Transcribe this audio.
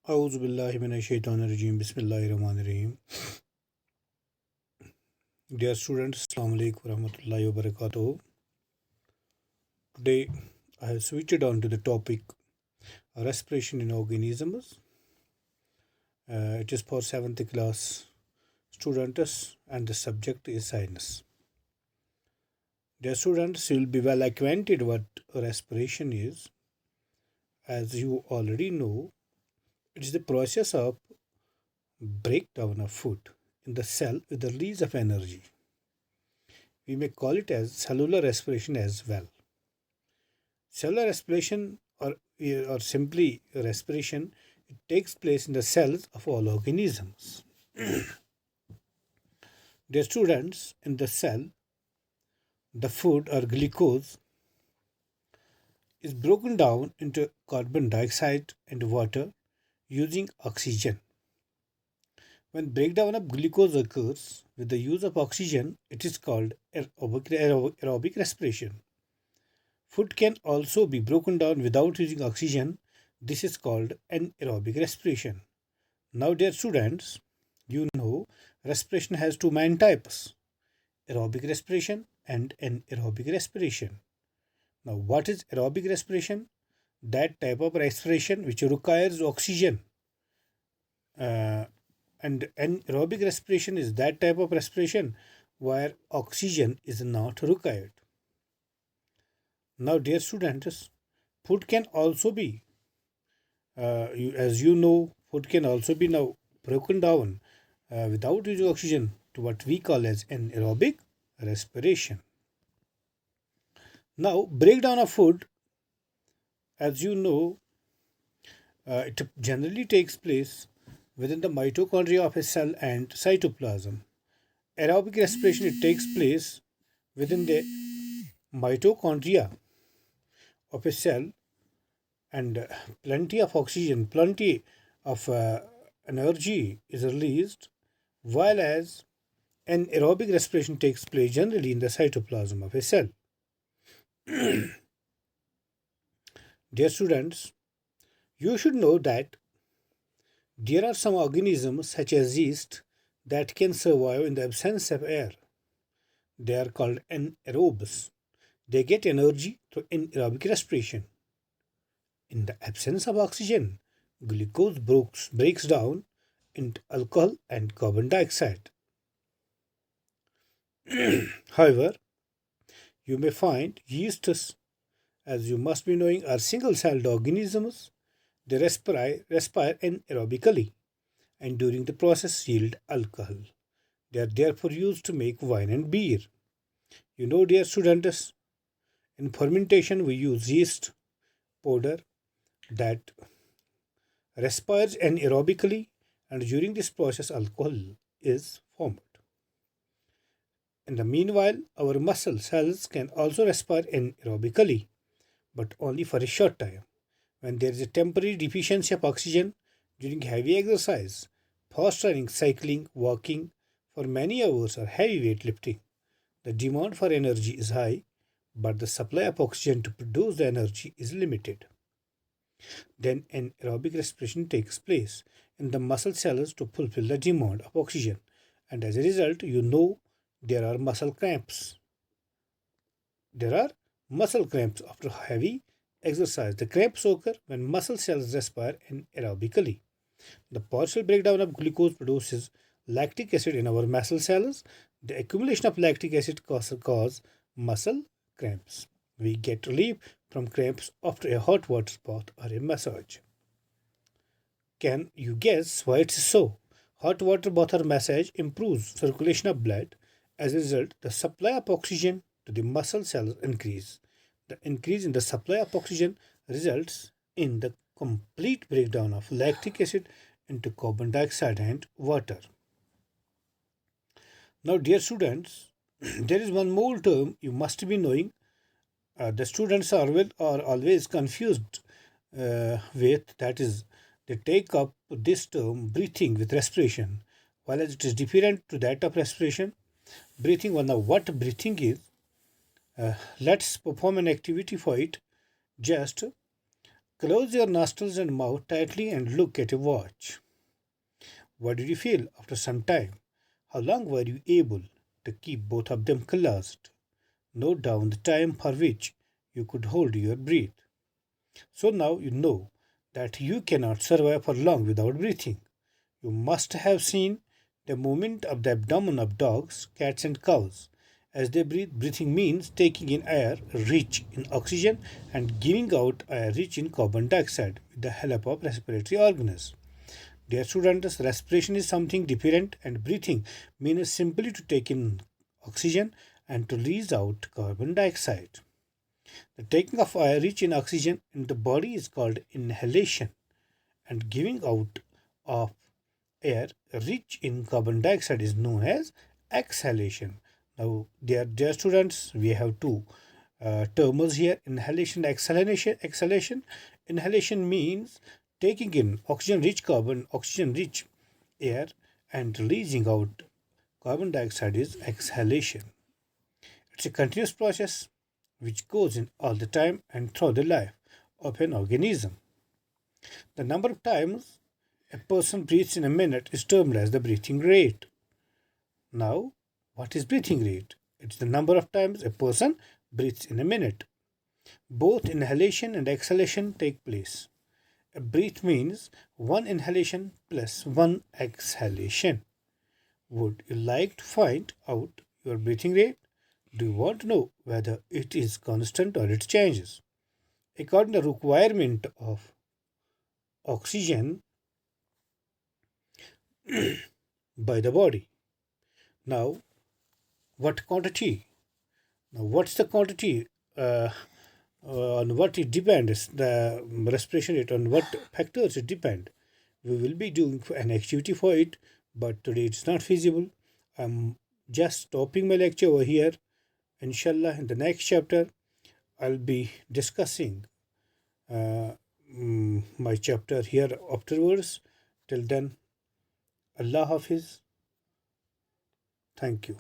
A'udhu billahi minash shaitanir rajim. Bismillahir rahmanir rahim. Dear students, Assalamu alaikum warahmatullahi wabarakatuh. Today I have switched on to the topic respiration in organisms. It is for 7th class students and the subject is science. Dear students, you will be well acquainted what respiration is. As you already know, it is the process of breakdown of food in the cell with the release of energy. We may call it as cellular respiration as well. Cellular respiration or simply respiration, it takes place in the cells of all organisms. Dear students, in the cell, the food or glucose is broken down into carbon dioxide and water using oxygen. When breakdown of glucose occurs with the use of oxygen, it is called aerobic respiration. Food can also be broken down without using oxygen. This is called anaerobic respiration. Now, dear students, you know respiration has two main types, aerobic respiration and anaerobic respiration. Now, what is aerobic respiration? That type of respiration which requires oxygen. And anaerobic respiration is that type of respiration where oxygen is not required. Now, dear students, food can also be, as you know, food can also be now broken down without using oxygen to what we call as anaerobic respiration. Now, breakdown of food, as you know, it generally takes place within the mitochondria of a cell and cytoplasm. Aerobic respiration, it takes place within the mitochondria of a cell, and plenty of oxygen, plenty of energy is released, while as anaerobic respiration takes place generally in the cytoplasm of a cell. Dear students, you should know that there are some organisms such as yeast that can survive in the absence of air. They are called anaerobes. They get energy through anaerobic respiration. In the absence of oxygen, glucose breaks down into alcohol and carbon dioxide. However, you may find yeasts, as you must be knowing, are single-celled organisms. They respire anaerobically and during the process yield alcohol. They are therefore used to make wine and beer. You know, dear students, in fermentation we use yeast powder that respires anaerobically, and during this process alcohol is formed. In the meanwhile, our muscle cells can also respire anaerobically, but only for a short time. When there is a temporary deficiency of oxygen during heavy exercise, fast running, cycling, walking for many hours, or heavy weight lifting, the demand for energy is high, but the supply of oxygen to produce the energy is limited. Then anaerobic respiration takes place in the muscle cells to fulfill the demand of oxygen, and as a result, you know there are muscle cramps. There are muscle cramps after heavy exercise. The cramps occur when muscle cells respire anaerobically. The partial breakdown of glucose produces lactic acid in our muscle cells. The accumulation of lactic acid causes muscle cramps. We get relief from cramps after a hot water bath or a massage. Can you guess why it's so? Hot water bath or massage improves circulation of blood. As a result, the supply of oxygen to the muscle cells increase. The increase in the supply of oxygen results in the complete breakdown of lactic acid into carbon dioxide and water. Now, dear students, there is one more term you must be knowing. The students are always confused with, that is, they take up this term breathing with respiration, while as it is different to that of respiration. Breathing, well, now what breathing is, let's perform an activity for it. Just Close your nostrils and mouth tightly and look at your watch. What did you feel after some time? How long were you able to keep both of them closed? Note down the time for which you could hold your breath. So now you know that you cannot survive for long without breathing. You must have seen the movement of the abdomen of dogs, cats, and cows. As they breathe, breathing means taking in air rich in oxygen and giving out air rich in carbon dioxide with the help of respiratory organs. Dear students, respiration is something different, and breathing means simply to take in oxygen and to release out carbon dioxide. The taking of air rich in oxygen in the body is called inhalation, and giving out of air rich in carbon dioxide is known as exhalation. Now, dear students, we have two terms here: inhalation, exhalation. Inhalation means taking in oxygen rich air, and releasing out carbon dioxide is exhalation. It's a continuous process which goes in all the time and through the life of an organism. The number of times a person breathes in a minute is termed as the breathing rate. Now, what is breathing rate? It's the number of times a person breathes in a minute. Both inhalation and exhalation take place. A breath means one inhalation plus one exhalation. Would you like to find out your breathing rate? Do you want to know whether it is constant or it changes? According to the requirement of oxygen by the body. Now, what quantity? Now, what's the quantity? On what it depends, the respiration rate, on what factors it depend. We will be doing an activity for it, but today it's not feasible. I'm just stopping my lecture over here. Inshallah, in the next chapter, I'll be discussing my chapter here afterwards. Till then, Allah Hafiz. Thank you.